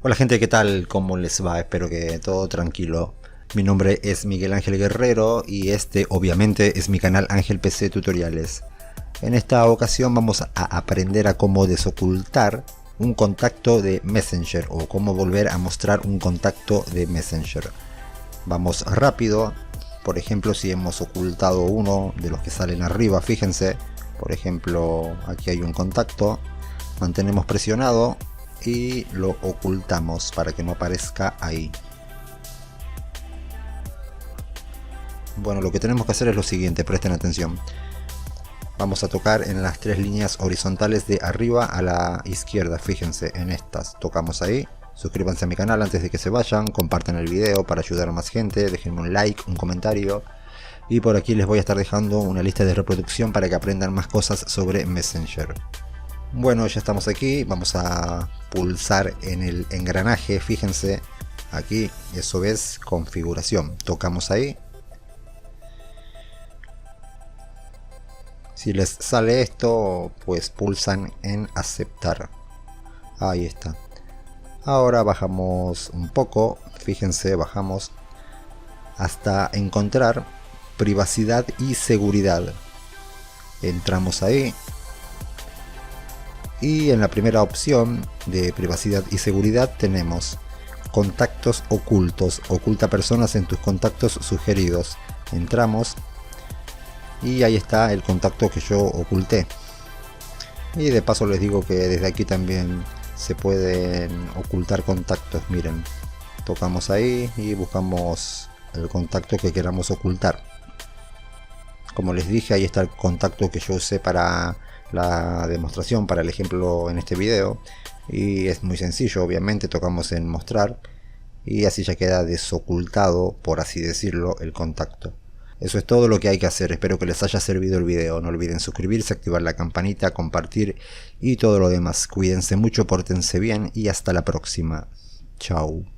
Hola gente, ¿qué tal? ¿Cómo les va? Espero que todo tranquilo. Mi nombre es Miguel Ángel Guerrero y este obviamente es mi canal Ángel PC Tutoriales. En esta ocasión vamos a aprender a cómo desocultar un contacto de Messenger o cómo volver a mostrar un contacto de Messenger. Vamos rápido. Por ejemplo, si hemos ocultado uno de los que salen arriba, fíjense. Por ejemplo, aquí hay un contacto. Mantenemos presionado y lo ocultamos para que no aparezca ahí. Bueno, lo que tenemos que hacer es lo siguiente, presten atención. Vamos a tocar en las tres líneas horizontales de arriba a la izquierda, fíjense en estas, tocamos ahí. Suscríbanse a mi canal antes de que se vayan, compartan el video para ayudar a más gente, déjenme un like, un comentario. Y por aquí les voy a estar dejando una lista de reproducción para que aprendan más cosas sobre Messenger. Bueno, ya estamos aquí, vamos a pulsar en el engranaje, fíjense aquí, eso es configuración, tocamos ahí. Si les sale esto, pues pulsan en aceptar, ahí está. Ahora bajamos un poco, fíjense, bajamos hasta encontrar privacidad y seguridad, entramos ahí. Y en la primera opción de privacidad y seguridad tenemos contactos ocultos, oculta personas en tus contactos sugeridos. Entramos y ahí está el contacto que yo oculté. Y de paso les digo que desde aquí también se pueden ocultar contactos, miren. Tocamos ahí y buscamos el contacto que queramos ocultar. Como les dije, ahí está el contacto que yo usé para la demostración, para el ejemplo en este video, y es muy sencillo. Obviamente tocamos en mostrar y así ya queda desocultado, por así decirlo, el contacto. Eso es todo lo que hay que hacer. Espero que les haya servido el video. No olviden suscribirse, activar la campanita, compartir y todo lo demás. Cuídense mucho, pórtense bien y hasta la próxima. Chao.